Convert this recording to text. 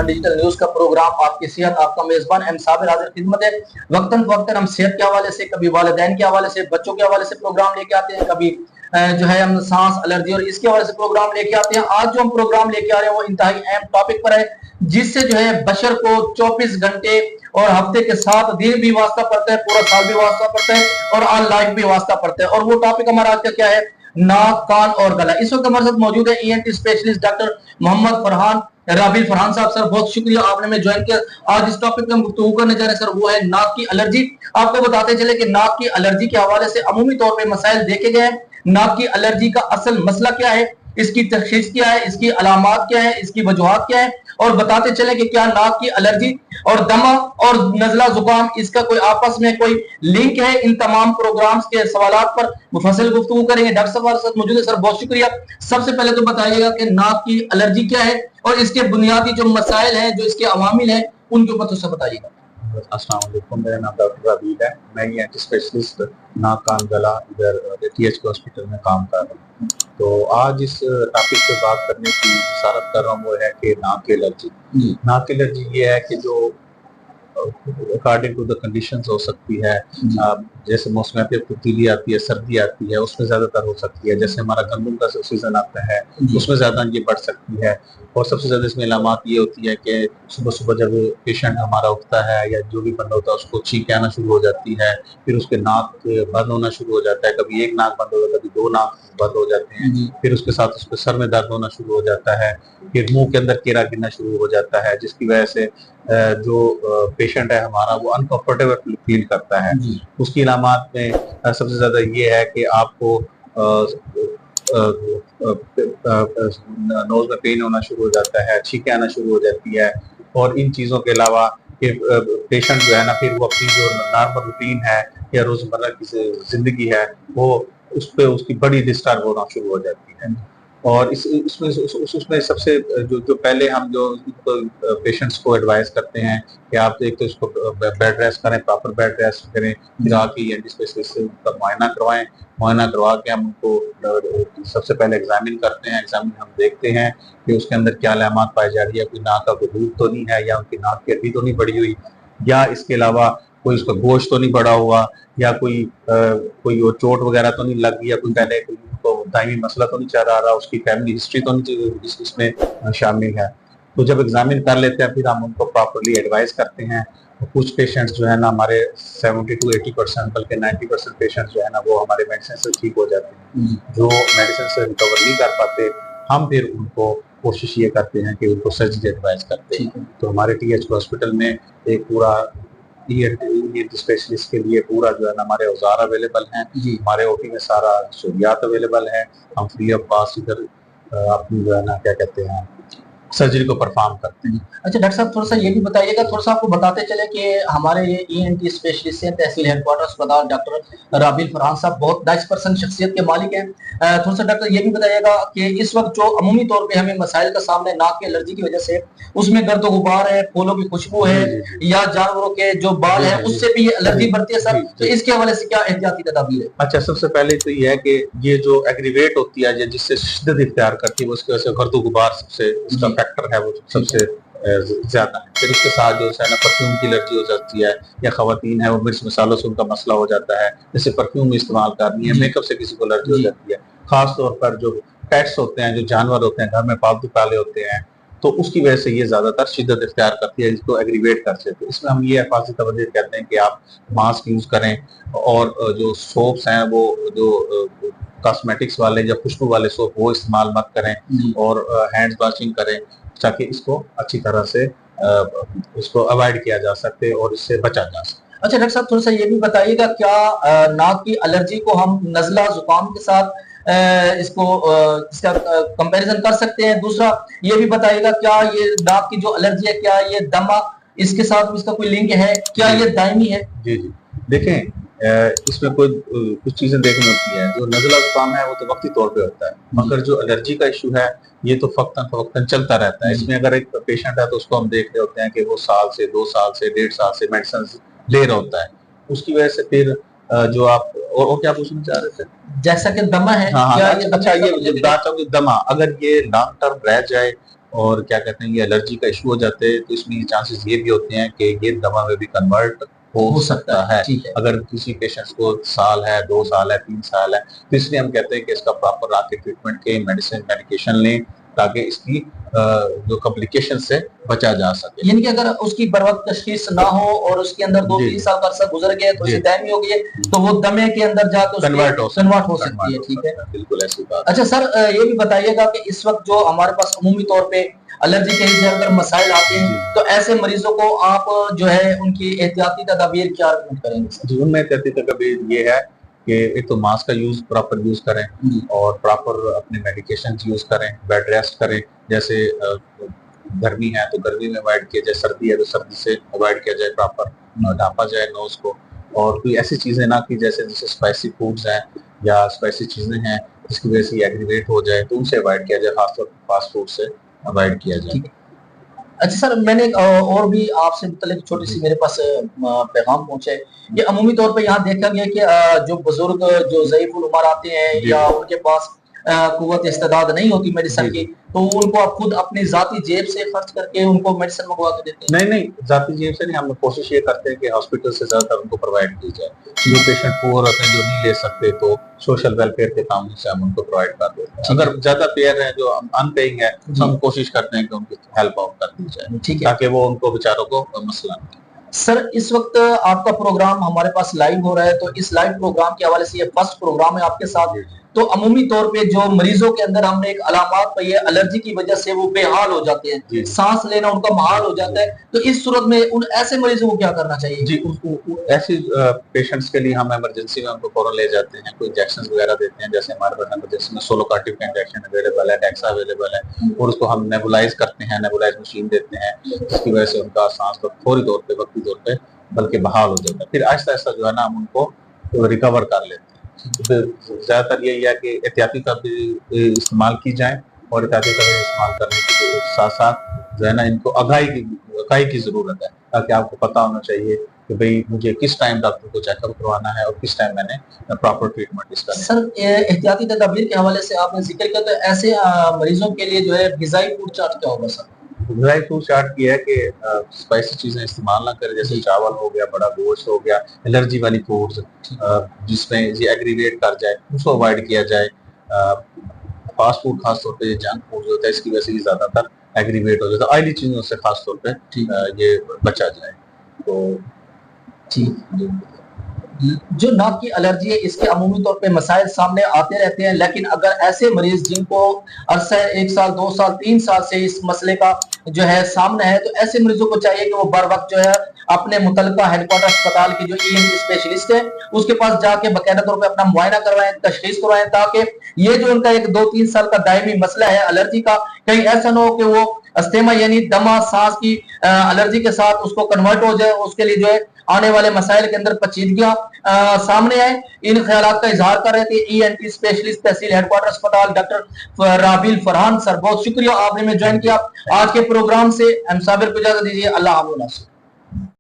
Digital news का programme आपकी सेहत, आपका मेजबान एम साबिर हाजिर खिदमत है। वक्तन फवक्तन हम सेहत के हवाले से, कभी वालिदैन के हवाले से, बच्चों के हवाले से प्रोग्राम लेके आते हैं, कभी जो है हम सांस एलर्जी और इसके हवाले से प्रोग्राम लेके आते हैं। आज जो हम प्रोग्राम लेके आ रहे हैं वो इंतहाई अहम टॉपिक पर है, जिससे जो है बशर को 24 घंटे और हफ्ते के 7 दिन भी वास्ता पड़ता है, पूरा साल भी वास्ता पड़ता है और ऑन लाइफ भी वास्ता पड़ता है। और वो टॉपिक हमारा आज का क्या है? नाक, कान और गला। इस वक्त हमारे साथ मौजूद है ENT specialist doctor Mohammad Farhan Rabil Farhan साहब। सर बहुत शुक्रिया आपने हमें ज्वाइन किया। आज इस टॉपिक पे हम गुफ्तगू करने जा रहे हैं सर, वो है नाक की एलर्जी। आपको बताते चले कि नाक की एलर्जी के हवाले से अमूमी तौर पे मसाइल देखे गए हैं। नाक की एलर्जी का असल मसला क्या है, इसकी तशखीस क्या है, इसकी अलामात क्या है, इसकी वजूहात क्या है, और बताते चले कि क्या नाक की एलर्जी और दमा और नजला जुकाम इसका कोई आपस में कोई लिंक है। इन तमाम प्रोग्राम्स के सवालात पर मुफस्सिल गुफ्तगू करेंगे। डॉक्टर साहब हमारे साथ मौजूद है। सर बहुत शुक्रिया। सबसे पहले तो बताइएगा कि नाक की एलर्जी क्या है और इसके बुनियादी जो मसाइल हैं, जो इसके अवामिल हैं, उनके ऊपर तो बताइएगा। अस्सलाम वालेकुम, मेरा नाम डॉक्टर राबिल है। मैं ये एंटी स्पेशलिस्ट नाक कान गला इधर टीएचके हॉस्पिटल में काम कर रहा हूँ। तो आज इस टॉपिक पे बात करने की जसारत कर रहा हूँ, वो है कि नाक की एलर्जी। नाक की एलर्जी ये है कि जो अकॉर्डिंग टू द कंडीशंस हो सकती है। जैसे मौसम पे तब्दीली आती है, सर्दी आती है, उसमें ज्यादातर हो सकती है। जैसे हमारा गंदम का सीजन आता है, उसमें ज्यादा ये बढ़ सकती है। और सबसे ज्यादा इसमें अलामत ये होती है कि सुबह सुबह जब पेशेंट हमारा उठता है या जो भी बंदा होता है उसको छींकें आना शुरू हो जाती है, फिर उसके नाक बंद होना शुरू हो जाता है। कभी एक नाक बंद होता है, कभी 2 नाक बंद हो जाते हैं। फिर उसके साथ उसके सर में दर्द होना शुरू हो जाता है। फिर मुंह के अंदर कीड़ा गिरना शुरू हो जाता है, जिसकी वजह से जो पेशेंट है हमारा वो अनकंफर्टेबल फील करता है। उसकी अलामत में सबसे ज्यादा ये है कि आपको नोज में पेन होना शुरू हो जाता है, छींकें आना शुरू हो जाती है। और इन चीजों के अलावा पेशेंट जो है ना, फिर वो अपनी जो नॉर्मल रूटीन है या रोजमर्रा की जिंदगी है, वो उस पर उसकी बड़ी डिस्टर्ब होना शुरू हो जाती है। और उसमें सबसे जो पहले हम जो पेशेंट्स को एडवाइस करते हैं कि आप एक तो इसको बेड रेस्ट करें, प्रॉपर बेड रेस्ट करें, फिर आके एंटी स्पेशलिस्ट से उनका मुआयना करवाएं। मुआयना करवा के हम उनको सबसे पहले एग्जामिन करते हैं। एग्जामिन हम देखते हैं कि उसके अंदर क्या अलामत पाई जा रही है, कोई नाक का कोई दूध तो नहीं है, या उनकी नाक की हड्डी तो नहीं बढ़ी हुई, या इसके अलावा कोई उसका गोश्त तो नहीं बढ़ा हुआ, या कोई वो चोट वगैरह तो नहीं लग गई, या कोई पहले कोई दायमी मसला तो नहीं चल रहा, उसकी फैमिली हिस्ट्री तो नहीं इसमें शामिल है। तो जब एग्जामिन कर लेते हैं फिर हम उनको प्रॉपरली एडवाइस करते हैं। तो कुछ पेशेंट्स जो है ना हमारे 70 to 80% बल्कि 90% पेशेंट्स जो है ना वो हमारे मेडिसिन से ठीक हो जाते हैं। जो मेडिसिन से रिकवर नहीं कर पाते, हम फिर उनको कोशिश ये करते हैं कि उनको सर्जरी एडवाइस करते हैं। तो हमारे टीएचके हॉस्पिटल में एक पूरा ईएनटी स्पेशलिस्ट के लिए पूरा जो है ना हमारे औजार अवेलेबल हैं। हमारे ओटी में सारा सहूलियात अवेलेबल है। हम फ्री ऑफ कॉस्ट इधर अपनी जो है ना क्या कहते हैं सर्जरी को परफॉर्म करते हैं। अच्छा डॉक्टर साहब, थोड़ा सा ये भी बताइएगा, थोड़ा सा आपको बताते चले कि हमारे ये ईएनटी स्पेशलिस्ट हैं, तहसील हेडक्वार्टर अस्पताल डॉक्टर राबिल फरहान साहब बहुत 10% शख्सियत के मालिक हैं। थोड़ा सा डॉक्टर ये भी बताइएगा कि इस वक्त जो अमूमी तौर पे हमें मसाइल का सामने नाक की एलर्जी की वजह से, उसमें गर्द गुबार है, फूलों की खुशबू है, या जानवरों के जो बाल है उससे भी ये एलर्जी बढ़ती है सर, तो इसके हवाले से क्या एहतियाती तदाबीर है? अच्छा, सबसे पहले तो ये है कि ये जो एग्रीवेट होती है, जिससे शिद्दत इख्तियार करती है, उसकी वजह से गर्द गुबार सबसे इसका फैक्टर है, वो सबसे ज्यादा है। फिर उसके साथ जो है ना परफ्यूम की एलर्जी हो जाती है, या खवातीन है वो मिर्च मसालों से उनका मसला हो जाता है, जैसे परफ्यूम इस्तेमाल करनी है, मेकअप से किसी को एलर्जी हो जाती है। खास तौर पर जो पेट्स होते हैं, जो जानवर होते हैं घर में पालतू पाले होते हैं, तो उसकी वजह से ये ज्यादातर शिद्दत इख्तियार करती है, जिसको एग्रीवेट करते हैं। तो इसमें हम ये हिफाजती तवज्जो कहते हैं कि आप मास्क यूज करें, और जो सोप्स हैं वो जो कॉस्मेटिक्स वाले या खुशबू वाले सोप वो इस्तेमाल मत करें, और हैंड वॉशिंग करें, ताकि इसको अच्छी तरह से इसको अवॉइड किया जा सके और इससे बचा जा सके। अच्छा डॉक्टर साहब, थोड़ा सा ये भी बताइएगा, क्या नाक की एलर्जी को हम नजला जुकाम के साथ इसका कंपैरिजन कर सकते हैं? दूसरा ये भी बताइएगा, क्या ये नाक की जो एलर्जी है, क्या ये दमा इसके साथ इसका कोई लिंक है, क्या ये दायमी है? जी जी, देखें इसमें कोई कुछ चीजें देखनी होती है। जो नज़ला जुकाम है वो तो वक्ती तौर पे होता है, मगर जो एलर्जी का इशू है ये तो फक्तन फवक्तन चलता रहता है। इसमें अगर एक पेशेंट है तो उसको हम देख रहे होते हैं कि वो साल से 2 साल से 1.5 साल से मेडिसिन ले रहा होता है, उसकी वजह से फिर जो आप और क्या पूछना चाह रहे थे? जैसा कि दमा है, हाँ, अच्छा, ये बात है कि दमा अगर ये लॉन्ग टर्म रह जाए और क्या कहते हैं ये एलर्जी का इशू हो जाते हैं, तो इसमें चांसेस ये भी होते हैं कि ये दमा में भी कन्वर्ट हो सकता है। ठीक है। अगर किसी पेशेंट्स को साल है, 2 साल है, 3 साल है, तो इसलिए हम कहते हैं कि इसका प्रॉपर आके ट्रीटमेंट के मेडिकेशन लें, ताकि इसकी जो कॉम्प्लिकेशन से बचा जा सके। यानी कि अगर उसकी बर वक्त तशखीस ना हो और उसके अंदर 2-3 साल का अरसा गुजर गया, थोड़ी सी दायमी हो गई है, तो वो दमे के अंदर जाकर कन्वर्ट हो सकती है। ठीक है, बिल्कुल ऐसी बात। अच्छा सर, ये भी बताइएगा कि इस वक्त जो हमारे पास अमूमी तौर पे एलर्जी के से अगर मसाइल आते हैं, तो ऐसे मरीजों को आप जो है उनकी एहतियाती तदाबीर क्या रिकमेंड करेंगे? जी, उनमें एहतियाती तदाबीर ये है कि एक तो मास्क का यूज प्रॉपर यूज करें और प्रॉपर अपने मेडिकेशन यूज करें, बेड रेस्ट करें। जैसे गर्मी है तो गर्मी में अवॉइड किया जाए, सर्दी है तो सर्दी से अवॉइड किया जाए, प्रॉपर ढांपा जाए नोज को। और कोई ऐसी चीजें ना कि जैसे स्पाइसी फूड्स हैं या स्पाइसी चीजें हैं जिसकी वजह से एग्रीवेट हो जाए, तो उनसे अवॉइड किया जाए, खासतौर पर फास्ट फूड से अवॉइड किया जाए। अच्छा सर, मैंने और भी आपसे मतलब छोटी सी मेरे पास पैगाम पहुंचे कि अमूमी तौर पे यहाँ देखा गया कि जो बुजुर्ग जो ज़ईफ़ुल उमर आते हैं या उनके पास कुव्वत इस्तेदाद नहीं होती मेडिसिन की, तो उनको आप खुद अपनी जाती जेब से खर्च करके उनको मेडिसिन मंगवा के देते हैं? नहीं, जाती जेब से नहीं, हम कोशिश ये करते हैं कि हॉस्पिटल से ज्यादातर उनको प्रोवाइड की जाए। जो पेशेंट पुअर होते हैं, जो नहीं ले सकते, तो सोशल वेलफेयर के काम से हम उनको प्रोवाइड कर देते हैं। अगर ज्यादा पेयर है जो अनपेइंग है, तो हम कोशिश करते हैं कि उनकी हेल्प आउट कर दी जाए, ठीक है, ताकि वो उनको बेचारों को मसला नहीं। सर, इस वक्त आपका प्रोग्राम हमारे पास लाइव हो रहा है, तो इस लाइव प्रोग्राम के हवाले से ये फर्स्ट प्रोग्राम है आपके साथ। तो अमूमी तौर पे जो मरीजों के अंदर हमने एक अलामात पाई है, एलर्जी की वजह से वो बेहाल हो जाते हैं, सांस लेना उनका महाल हो जाता है, तो इस सूरत में उन ऐसे मरीजों को क्या करना चाहिए? जी, ऐसे पेशेंट्स के लिए हम इमरजेंसी में उनको फौरन ले जाते हैं, कोई इंजेक्शन वगैरह देते हैं। जैसे हमारे पास इमरजेंसी में सोलोकार्टिव का इंजेक्शन अवेलेबल है, डेक्सा अवेलेबल है, और उसको हम नेबुलाइज करते हैं, नेबुलाइज मशीन देते हैं, जिसकी वजह से उनका सांस फौरी तौर पे, वक्ती तौर पे बल्कि बहाल हो जाता है। फिर आहिस्ता आहिस्ता जो है ना हम उनको रिकवर कर लेते हैं। ज्यादातर यही है कि एहतियाती तदबीर इस्तेमाल की जाए, और एहतियाती तदबीर इस्तेमाल करने के साथ साथ जो है ना इनको आगाही की जरूरत है, ताकि आपको पता होना चाहिए कि भाई मुझे किस टाइम डॉक्टर को चेकअप करवाना है और किस टाइम मैंने प्रॉपर ट्रीटमेंट इसका। सर, एहतियाती तदबीर के हवाले से आपने जिक्र किया, तो ऐसे मरीजों के लिए जो है गिज़ाई फूड चार्ट क्या होगा सर? ड्राई फ्रूट चार्ट की है कि स्पाइसी चीजें इस्तेमाल ना करें, जैसे चावल हो गया, बड़ा गोश्त हो गया, एलर्जी वाली फूड्स जिसमें ये एग्रीवेट कर जाए, उसको अवॉइड किया जाए। फास्ट फूड खासतौर पे जंक फूड होता है, इसकी वजह से ये ज्यादातर एग्रीवेट हो जाता है। ऑयली चीजों से खासतौर पे ये बचा जाए। तो ठीक, जो नाक की एलर्जी है, इसके अमूमी तौर पे मसाइल सामने आते रहते हैं, लेकिन अगर ऐसे मरीज जिनको अरसा 1 साल, 2 साल, 3 साल से इस मसले का जो है सामना है, तो ऐसे मरीजों को चाहिए कि वो बर वक्त जो है अपने मुतलका हेडक्वार्टर अस्पताल की जो ENT स्पेशलिस्ट है उसके पास जाके बाकायदा तौर पे अपना मुआयना करवाएं, तशखीस करवाएं, ताकि ये जो उनका एक 2-3 साल का दायमी मसला है एलर्जी का, कहीं ऐसा ना हो कि वो अस्थमा यानी दमा सांस की एलर्जी के साथ उसको कन्वर्ट हो जाए, उसके लिए जो है आने वाले मसाइल के अंदर पेचीदगियां सामने आए। इन ख्यालात का इजहार कर रहे थे ENT स्पेशलिस्ट तहसील हेडक्वार्टर अस्पताल डॉक्टर राबिल फरहान सर। बहुत शुक्रिया आपने हमें ज्वाइन किया आज के प्रोग्राम से। हम साबिर को इजाजत दीजिए। अल्लाह हाफ़िज़।